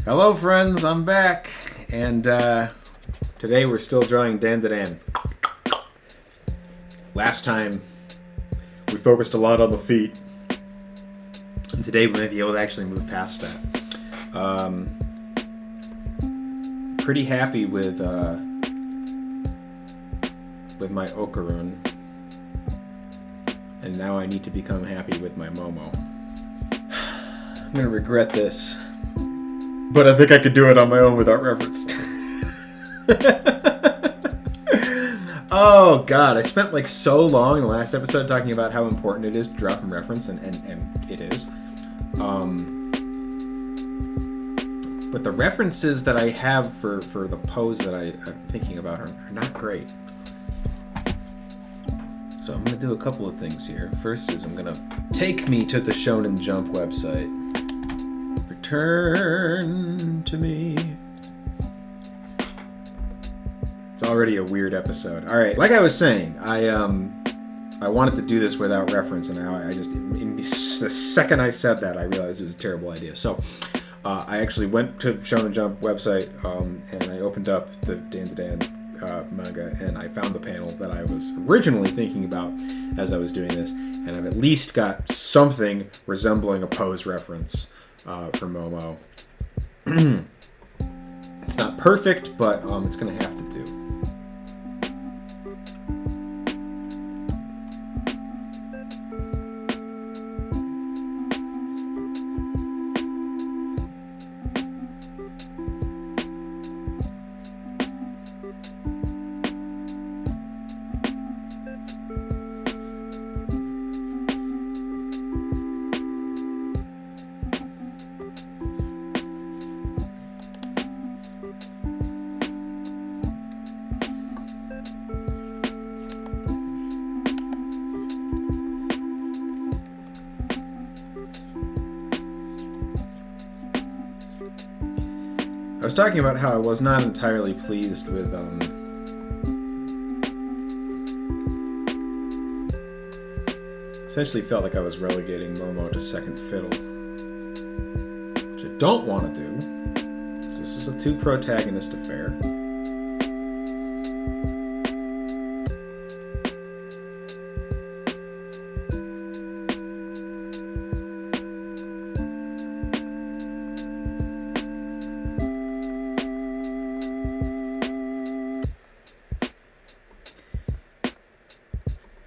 Hello, friends. I'm back, and today we're still drawing Dandadan. Last time we focused a lot on the feet, and today we might be able to actually move past that. Pretty happy with my Okarun, and now I need to become happy with my Momo. I'm gonna regret this. But I think I could do it on my own without reference. Oh, God. I spent like so long in the last episode talking about how important it is to draw from reference, and it is. But the references that I have for the pose that I'm thinking about are not great. So I'm going to do a couple of things here. First is I'm going to take me to the Shonen Jump website. Return to me. It's already a weird episode. All right, like I was saying, I wanted to do this without reference, and I just the second I said that, I realized it was a terrible idea. So I actually went to Shonen Jump website and I opened up the Dandadan manga, and I found the panel that I was originally thinking about as I was doing this, and I've at least got something resembling a pose reference for Momo. It's not perfect, but it's going to have to do. I was talking about how I was not entirely pleased with essentially felt like I was relegating Momo to second fiddle, which I don't want to do. So this is a two-protagonist affair.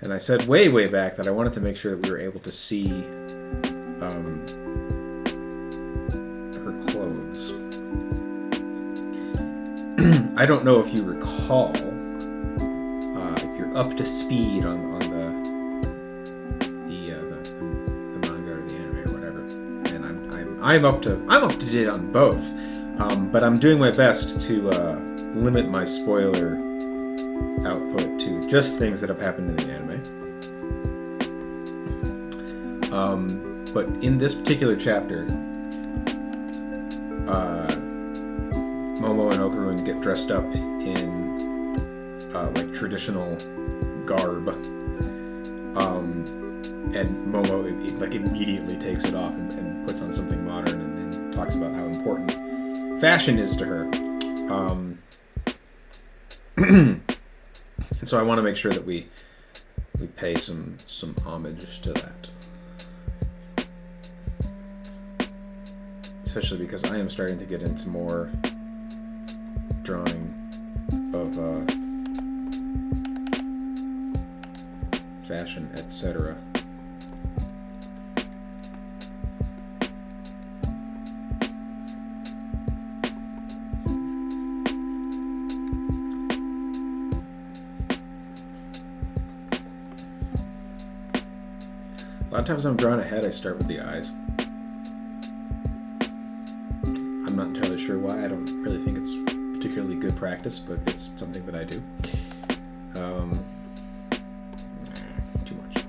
And I said way back that I wanted to make sure that we were able to see her clothes. I don't know if you recall, if you're up to speed on the manga or the anime or whatever, and I'm up to date on both, but I'm doing my best to limit my spoiler output to just things that have happened in the anime. But in this particular chapter, Momo and Okarun get dressed up in like traditional garb, and Momo immediately takes it off and puts on something modern, and talks about how important fashion is to her. And so I want to make sure that we pay some homage to that. Especially because I am starting to get into more drawing of fashion, etc. A lot of times I'm drawing a head, I start with the eyes. I'm not entirely sure why. I don't really think it's particularly good practice, but it's something that I do. Too much.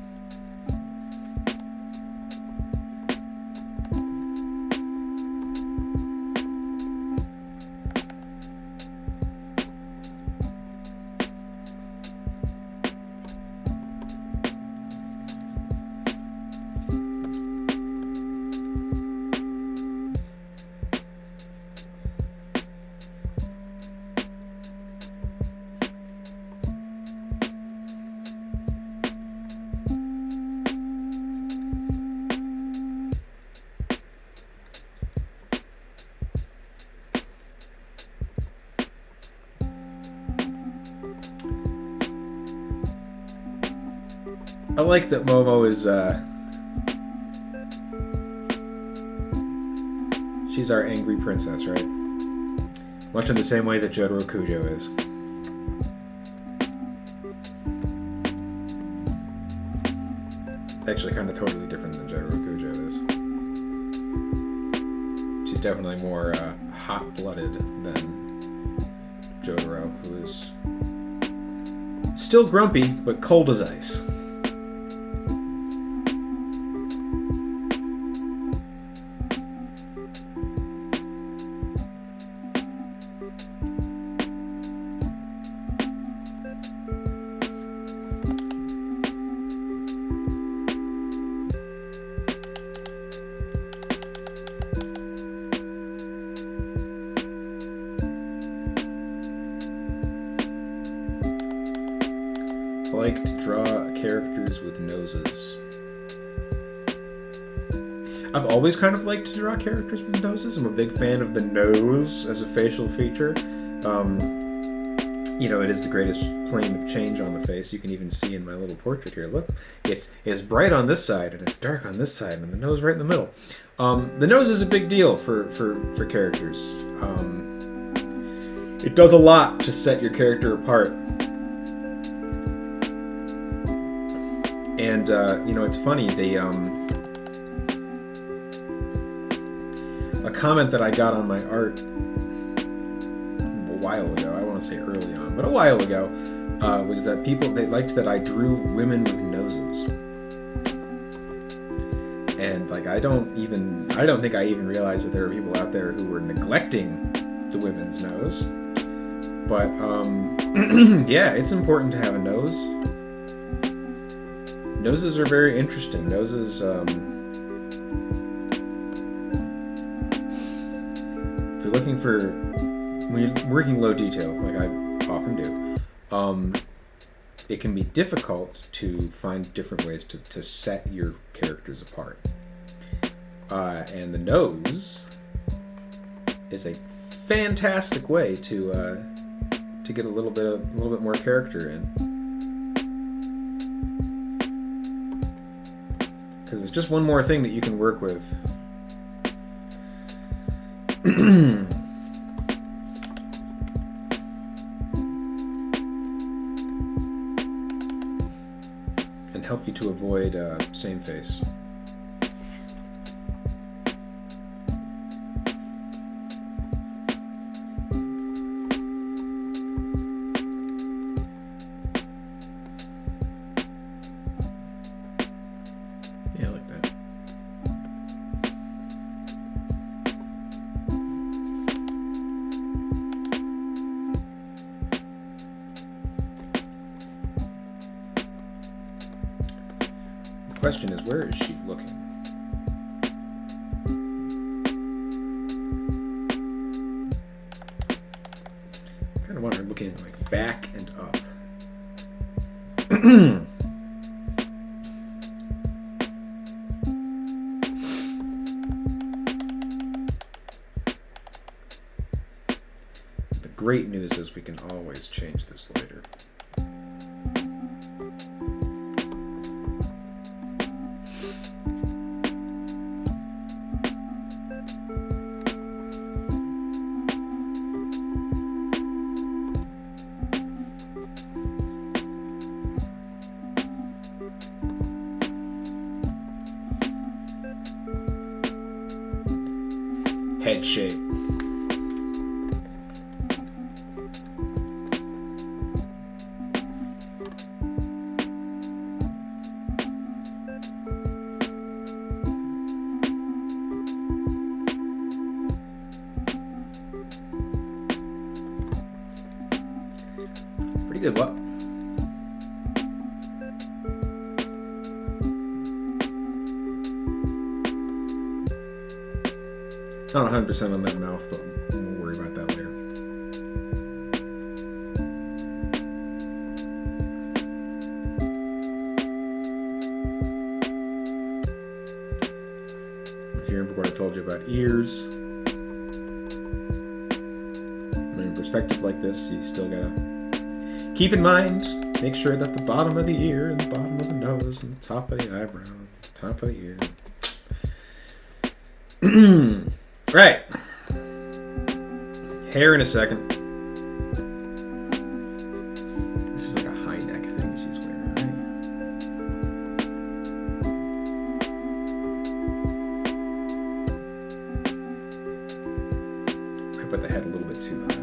I like that Momo is, she's our angry princess, right? Much in the same way that Jotaro Kujo is. Actually, kind of totally different than Jotaro Kujo is. She's definitely more hot-blooded than Jotaro, who is still grumpy, but cold as ice. I like to draw characters with noses. I've always kind of liked to draw characters with noses. I'm a big fan of the nose as a facial feature. You know, it is the greatest plane of change on the face. You can even see in my little portrait here. Look, it's bright on this side and it's dark on this side, and the nose right in the middle. The nose is a big deal for characters. It does a lot to set your character apart. And, you know, it's funny, they, a comment that I got on my art a while ago, I won't say early on, but a while ago, was that they liked that I drew women with noses. And, like, I don't think I even realized that there were people out there who were neglecting the women's nose. But, yeah, it's important to have a nose. Noses are very interesting. Noses, if you're looking for, when you're working low detail, like I often do, it can be difficult to find different ways to set your characters apart. And the nose is a fantastic way to get a little bit more character in. Because it's just one more thing that you can work with. And help you to avoid same face. Yeah, like that. The question is, where is she looking? I kind of want her looking like back and up. The great news is we can always change this later. Head shape. Pretty good, what? Not 100% on that mouth, but we'll worry about that later. If you remember what I told you about ears, in perspective like this, you still gotta keep in mind Make sure that the bottom of the ear and the bottom of the nose and the top of the eyebrow, top of the ear. Right. Hair in a second. This is like a high neck thing she's wearing, right? I put the head a little bit too high.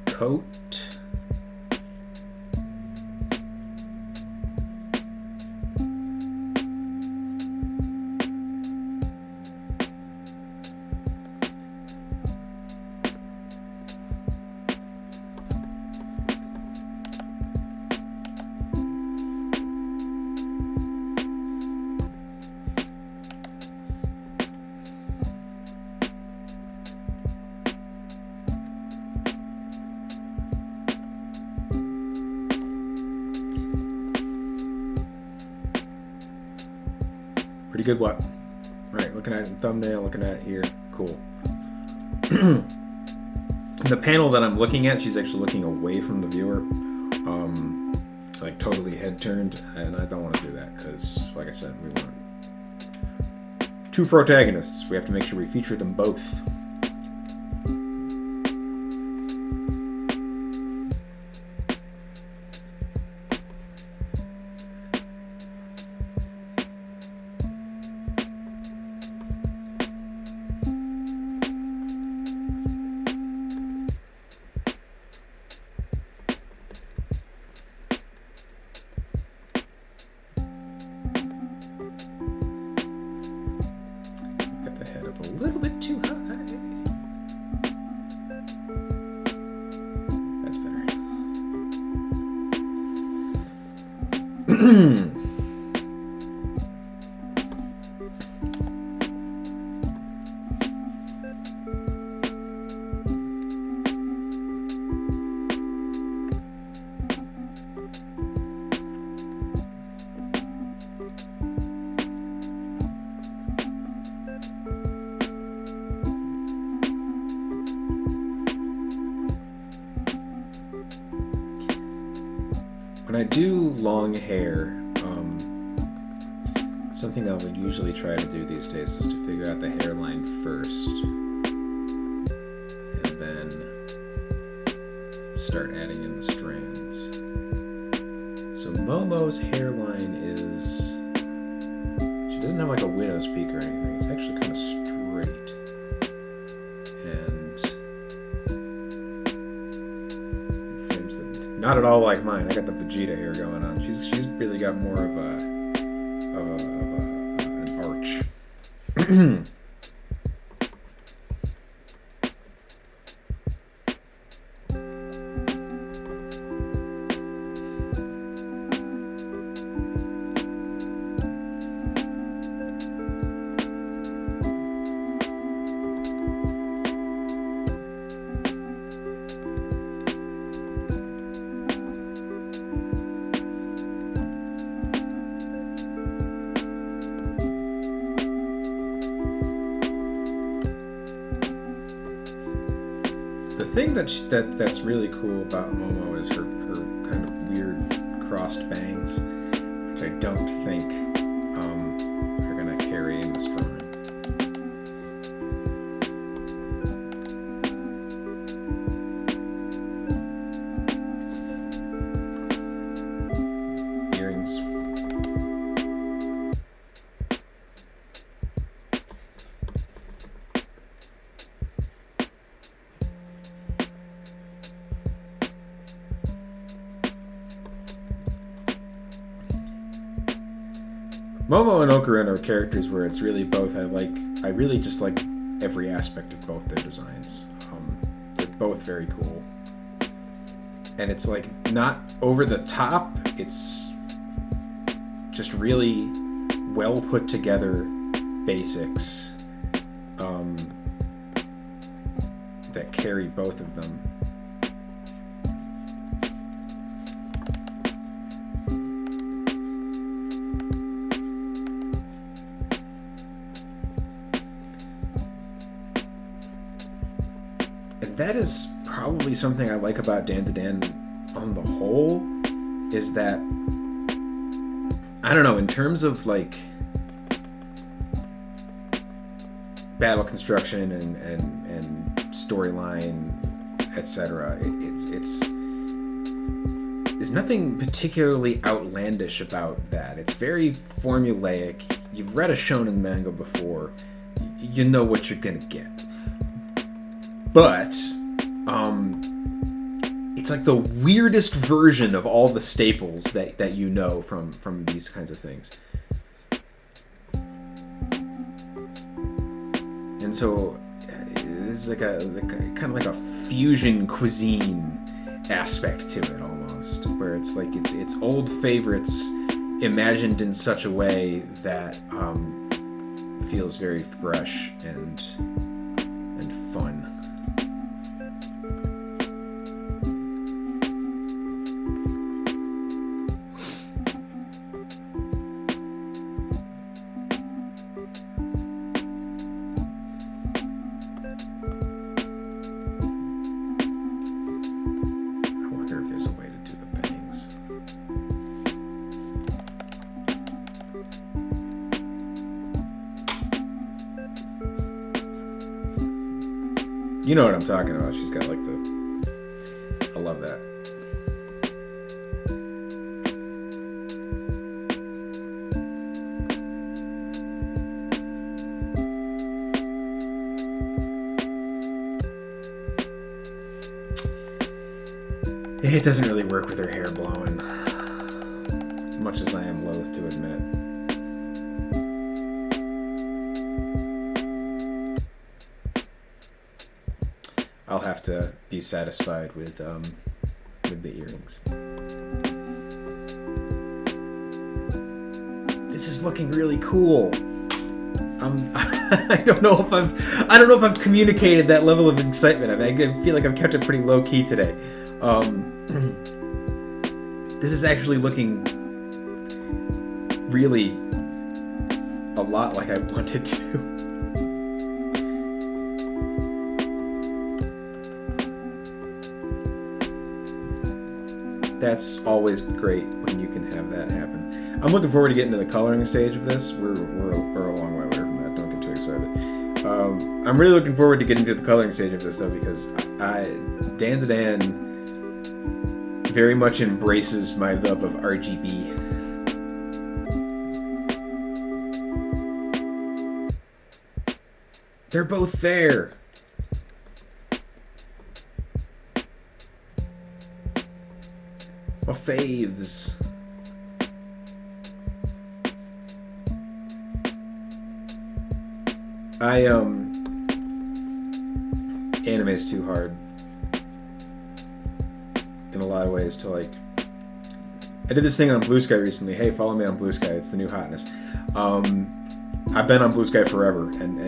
Coat. Pretty good what? Alright, looking at it in the thumbnail, looking at it here. Cool. The panel that I'm looking at, she's actually looking away from the viewer. Like totally head turned, and I don't want to do that because, like I said, we want two protagonists. We have to make sure we feature them both. A little bit too high. That's better. When I do long hair, something I would usually try to do these days is to figure out the hairline first, and then start adding in the strands. So Momo's hairline is, she doesn't have like a widow's peak or anything, it's actually kind of straight. And frames that, not at all like mine. I got the Vegeta hair going on. She's really got more of an arch. The thing that's really cool about Momo is her kind of weird crossed bangs, which I don't think are gonna carry in the story. Earrings. Momo and Okarun are characters where it's really both. I really just like every aspect of both their designs. They're both very cool. And it's like not over the top. It's just really well put together basics that carry both of them. And that is probably something I like about Dan to Dan on the whole, is that, I don't know, in terms of like battle construction and storyline, etc., it's there's nothing particularly outlandish about that. It's very formulaic. You've read a shonen manga before, you know what you're gonna get. But it's like the weirdest version of all the staples that you know from these kinds of things. And so there's like a kind of like a fusion cuisine aspect to it almost, where it's like it's old favorites imagined in such a way that feels very fresh and fun. You know what I'm talking about. She's got like the... I love that. It doesn't really work with her hair blowing, much as I am loath to admit. I'll have to be satisfied with the earrings. This is looking really cool. I don't know if I've communicated that level of excitement. I feel like I've kept it pretty low key today. This is actually looking really a lot like I wanted to. That's always great when you can have that happen. I'm looking forward to getting to the coloring stage of this. We're a long way away from that. Don't get too excited. I'm really looking forward to getting to the coloring stage of this though, because Dan to Dan very much embraces my love of RGB. They're both there. My faves. Anime is too hard in a lot of ways to like. I did this thing on Blue Sky recently. Hey, follow me on Blue Sky. It's the new hotness. I've been on Blue Sky forever, and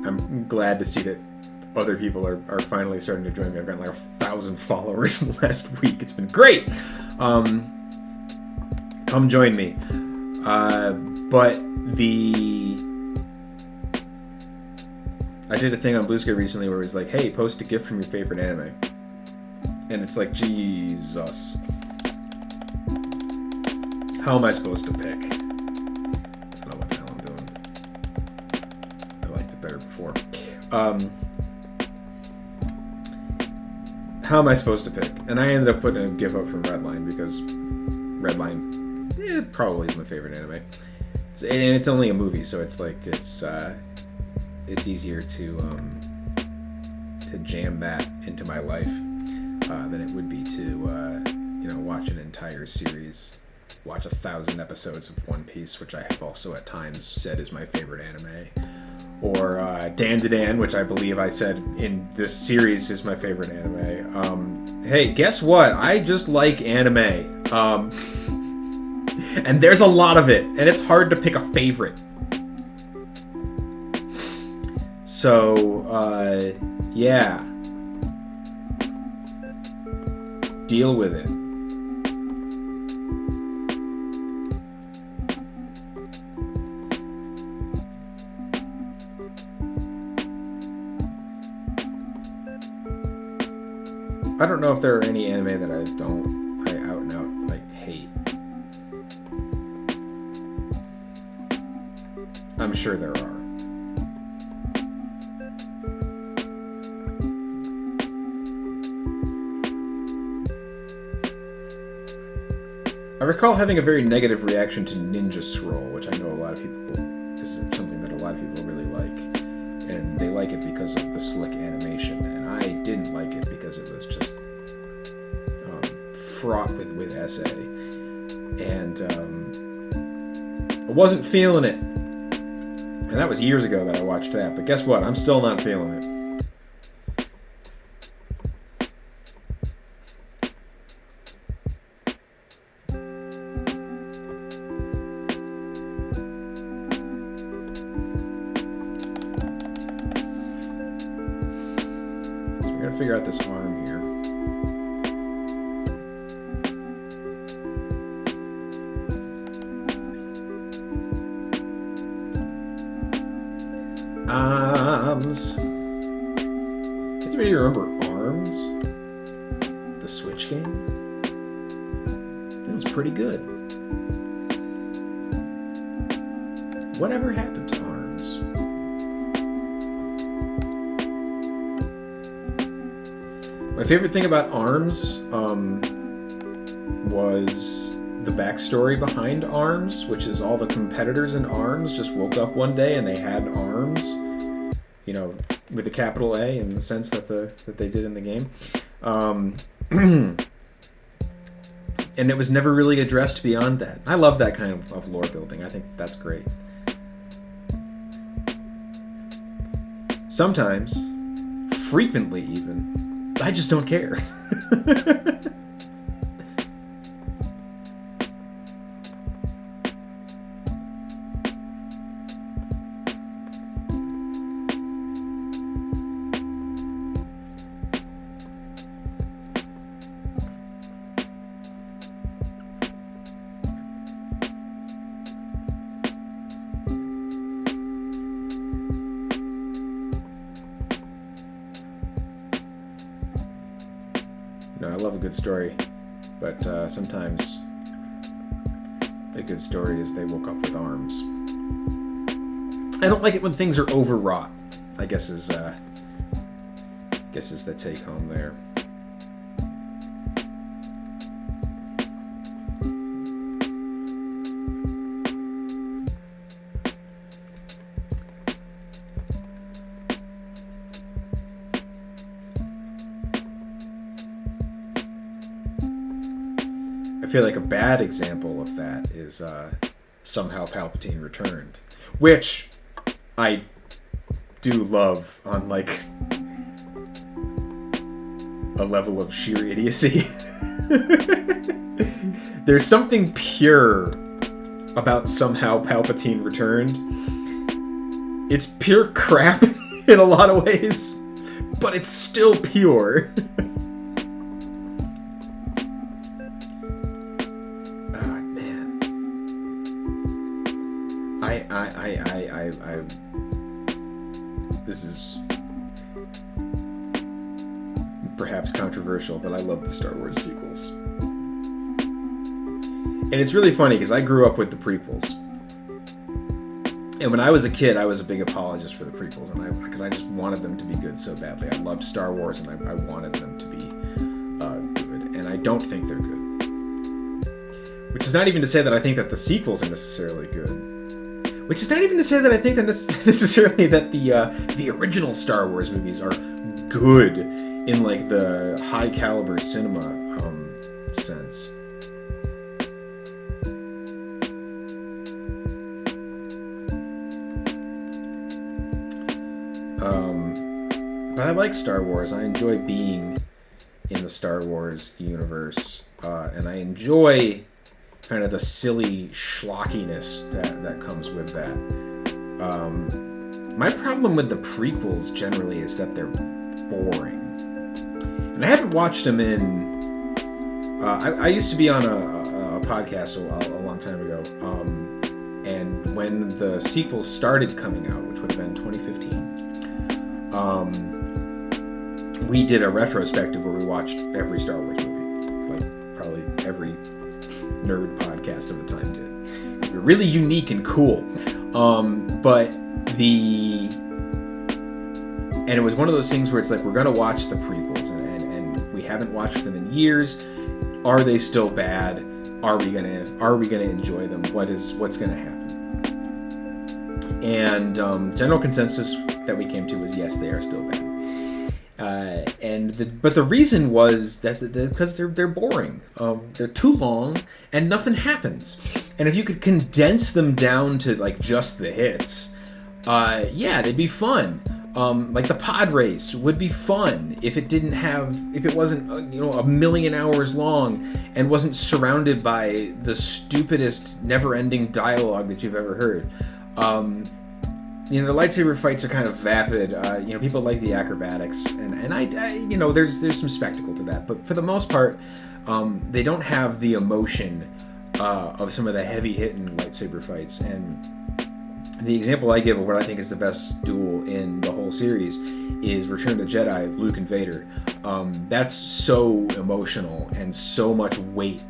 I'm glad to see that other people are finally starting to join me. I've gotten like 1,000 followers in the last week. It's been great. Come join me. But I did a thing on Blue Sky recently where it was like, hey, post a gift from your favorite anime. And it's like, Jesus. How am I supposed to pick? I don't know what the hell I'm doing. I liked it better before. How am I supposed to pick? And I ended up putting a gift up from Redline because Redline probably is my favorite anime. And it's only a movie, so it's like it's easier to jam that into my life than it would be to watch an entire series watch 1,000 episodes of One Piece, which I have also at times said is my favorite anime. Or Dan, which I believe I said in this series is my favorite anime. Hey, guess what? I just like anime. And there's a lot of it, and it's hard to pick a favorite. So, yeah. Deal with it. I don't know if there are any anime that I out and out, like, hate. I'm sure there are. I recall having a very negative reaction to Ninja Scroll, which I know a lot of people, this is something that a lot of people really like. And they like it because of the slick animation, and I didn't like it because it was just fraught with essay. And I wasn't feeling it. And that was years ago that I watched that, but guess what? I'm still not feeling it. Figure out this arm here. Arms. Anybody remember Arms? The Switch game? That was pretty good. Whatever happened to Arms? My favorite thing about ARMS was the backstory behind ARMS, which is all the competitors in ARMS just woke up one day and they had arms, you know, with a capital A in the sense that they did in the game. And it was never really addressed beyond that. I love that kind of lore building. I think that's great. Sometimes, frequently even, I just don't care. I love a good story, but sometimes a good story is they woke up with arms. I don't like it when things are overwrought, I guess is the take home there. I feel like a bad example of that is Somehow Palpatine Returned, which I do love on like a level of sheer idiocy. There's something pure about Somehow Palpatine Returned. It's pure crap in a lot of ways, but it's still pure. This is perhaps controversial, but I love the Star Wars sequels. And it's really funny because I grew up with the prequels. And when I was a kid, I was a big apologist for the prequels, and because I just wanted them to be good so badly. I loved Star Wars, and I wanted them to be good. And I don't think they're good. Which is not even to say that I think that the sequels are necessarily good. Which is not even to say that I think that necessarily that the original Star Wars movies are good in like the high caliber cinema sense. like Star Wars. I enjoy being in the Star Wars universe, and I enjoy kind of the silly schlockiness that comes with that. My problem with the prequels generally is that they're boring. And I haven't watched them in... I used to be on a podcast a long time ago, and when the sequels started coming out, which would have been 2015, we did a retrospective where we watched every Star Wars movie. Like, probably every nerd podcast of the time did. They were really unique and cool. And it was one of those things where it's like, we're going to watch the prequels, and we haven't watched them in years. Are they still bad? Are we gonna enjoy them? What's gonna happen? And general consensus that we came to was yes, they are still bad. But the reason was that because they're boring. They're too long and nothing happens. And if you could condense them down to like just the hits, yeah, they'd be fun. Like the pod race would be fun if it wasn't a million hours long and wasn't surrounded by the stupidest never-ending dialogue that you've ever heard. The lightsaber fights are kind of vapid. People like the acrobatics, and I there's some spectacle to that, but for the most part, they don't have the emotion of some of the heavy-hitting lightsaber fights. And the example I give of what I think is the best duel in the whole series is Return of the Jedi, Luke and Vader. That's so emotional and so much weight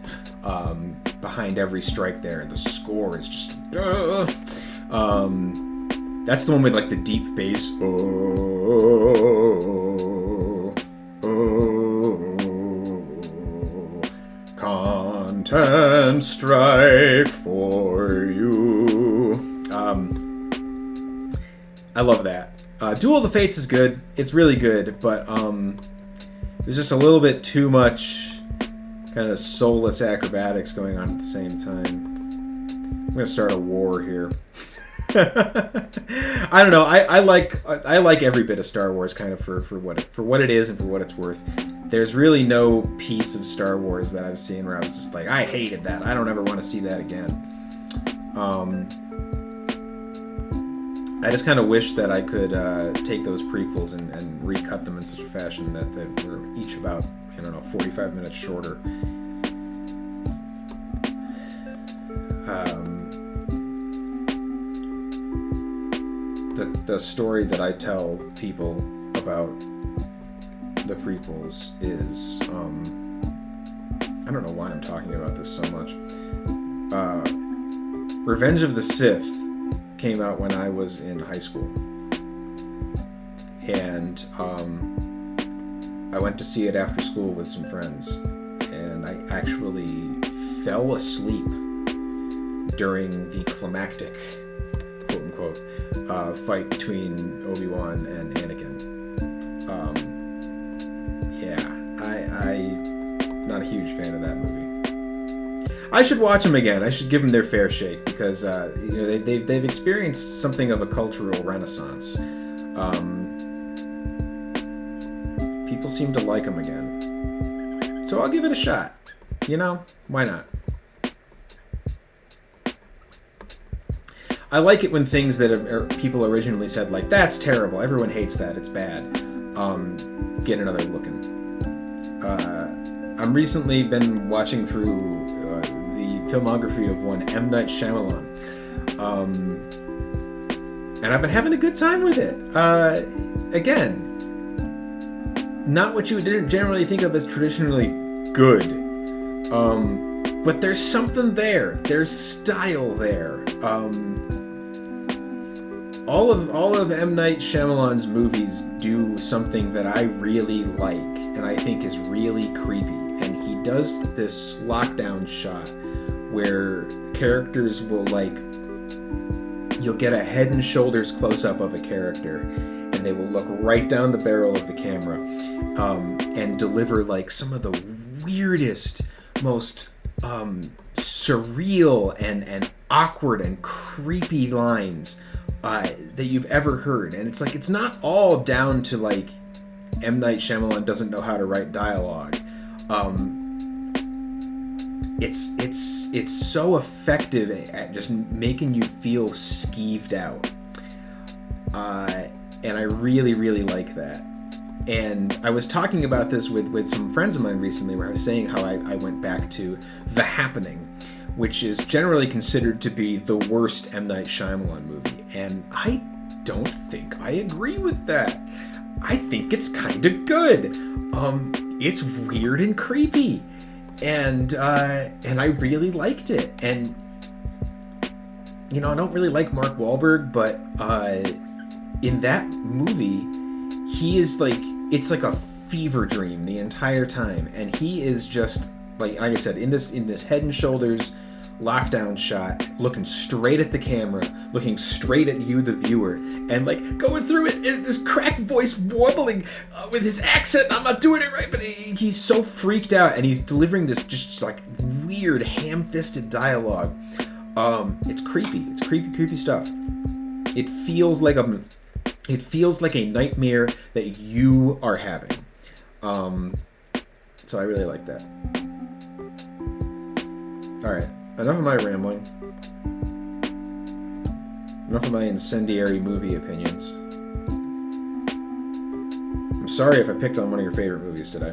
behind every strike there. The score is just... that's the one with like the deep bass. Content strike for you. I love that. Duel of the Fates is good. It's really good, but there's just a little bit too much kind of soulless acrobatics going on at the same time. I'm gonna start a war here. I don't know. I like every bit of Star Wars kind of for what it is and for what it's worth. There's really no piece of Star Wars that I've seen where I was just like, I hated that. I don't ever want to see that again. I just kind of wish that I could take those prequels and recut them in such a fashion that they were each about 45 minutes shorter. The story that I tell people about the prequels is I don't know why I'm talking about this so much. Revenge of the Sith came out when I was in high school, and I went to see it after school with some friends, and I actually fell asleep during the climactic, quote-unquote, fight between Obi-Wan and Anakin. I'm not a huge fan of that movie. I should watch them again. I should give them their fair shake because they've experienced something of a cultural renaissance. People seem to like them again, so I'll give it a shot. Why not? I like it when things that people originally said, like, that's terrible, everyone hates that, it's bad, get another look in. I'm recently been watching through the filmography of one M. Night Shyamalan, and I've been having a good time with it. Again, not what you would generally think of as traditionally good, but there's something there. There's style there. All of M. Night Shyamalan's movies do something that I really like and I think is really creepy. And he does this lockdown shot where characters will, like, you'll get a head and shoulders close-up of a character and they will look right down the barrel of the camera and deliver, like, some of the weirdest, most surreal and awkward and creepy lines that you've ever heard. And it's like, it's not all down to, like, M. Night Shyamalan doesn't know how to write dialogue. It's so effective at just making you feel skeeved out. And I really, really like that. And I was talking about this with some friends of mine recently, where I was saying how I went back to The Happening, which is generally considered to be the worst M. Night Shyamalan movie. And I don't think I agree with that. I think it's kind of good. It's weird and creepy. And I really liked it. And, you know, I don't really like Mark Wahlberg, but in that movie, he is like, it's like a fever dream the entire time. And he is just, like I said, in this head and shoulders lockdown shot, looking straight at the camera, looking straight at you, the viewer, and like going through it in this cracked voice, warbling with his accent. I'm not doing it right, but he's so freaked out, and he's delivering this just like weird, ham-fisted dialogue. It's creepy. It's creepy stuff. It feels like a nightmare that you are having. So I really like that. All right. Enough of my rambling. Enough of my incendiary movie opinions. I'm sorry if I picked on one of your favorite movies today.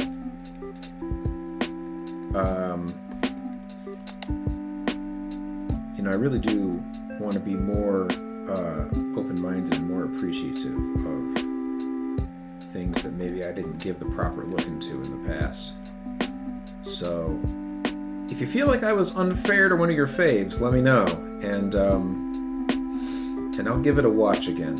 You know, I really do want to be more open-minded and more appreciative of things that maybe I didn't give the proper look into in the past. So, if you feel like I was unfair to one of your faves, let me know, and I'll give it a watch again.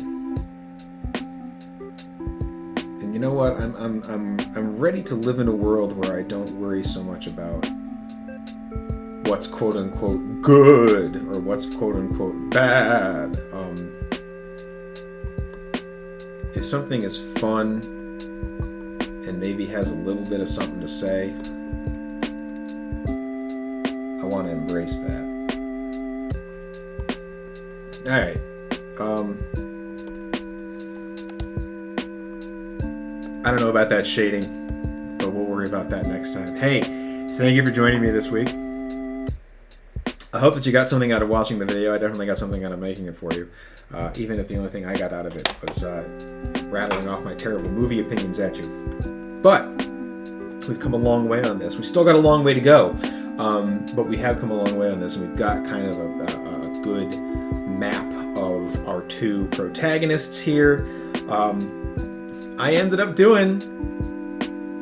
And you know what? I'm ready to live in a world where I don't worry so much about what's quote unquote good or what's quote unquote bad. If something is fun and maybe has a little bit of something to say, I want to embrace that. Alright. I don't know about that shading, but we'll worry about that next time. Hey, thank you for joining me this week. I hope that you got something out of watching the video. I definitely got something out of making it for you. Even if the only thing I got out of it was rattling off my terrible movie opinions at you. But we've come a long way on this. We've still got a long way to go. But we have come a long way on this, and we've got kind of a good map of our two protagonists here. I ended up doing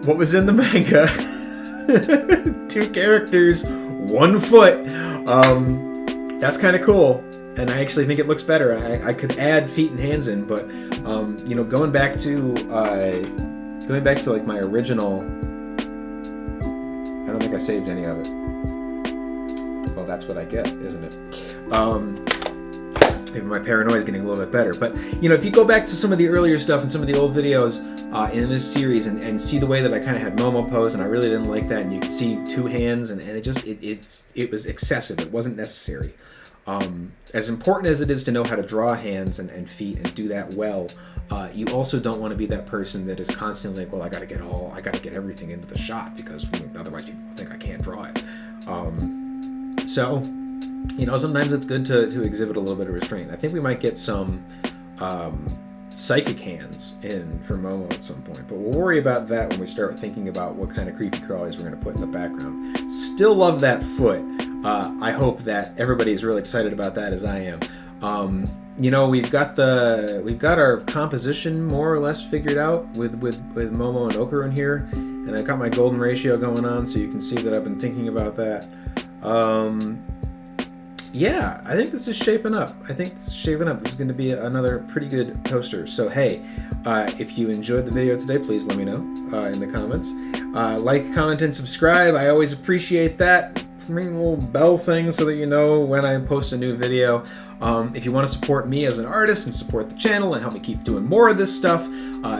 what was in the manga. 2 characters, 1 foot. That's kind of cool, and I actually think it looks better. I could add feet and hands in, but you know, going back to like my original, I don't think I saved any of it. Well, that's what I get, isn't it? Maybe my paranoia is getting a little bit better. But, you know, if you go back to some of the earlier stuff and some of the old videos in this series and see the way that I kind of had Momo pose, and I really didn't like that, and you could see 2 hands, and it was excessive. It wasn't necessary. As important as it is to know how to draw hands and feet and do that well, you also don't want to be that person that is constantly like, well, I got to get everything into the shot, because otherwise people think I can't draw it. So, you know, sometimes it's good to exhibit a little bit of restraint. I think we might get some psychic hands in for Momo at some point, but we'll worry about that when we start thinking about what kind of creepy crawlies we're going to put in the background. Still love that foot. I hope that everybody's really excited about that as I am. You know, we've got our composition more or less figured out with Momo and Okarun here, and I've got my golden ratio going on, so you can see that I've been thinking about that. Yeah, I think this is shaping up. This is going to be another pretty good poster. So hey, if you enjoyed the video today, please let me know in the comments. Like, comment, and subscribe. I always appreciate that. Ring the little bell thing so that you know when I post a new video. If you want to support me as an artist and support the channel and help me keep doing more of this stuff,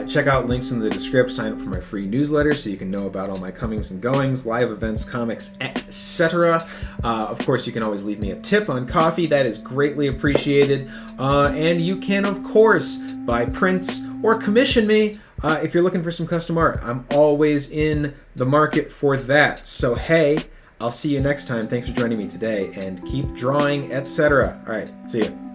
check out links in the description. Sign up for my free newsletter so you can know about all my comings and goings, live events, comics, etc. Of course, you can always leave me a tip on coffee. That is greatly appreciated. And you can, of course, buy prints or commission me If you're looking for some custom art, I'm always in the market for that. So hey, I'll see you next time. Thanks for joining me today, and keep drawing, etc. All right, see you.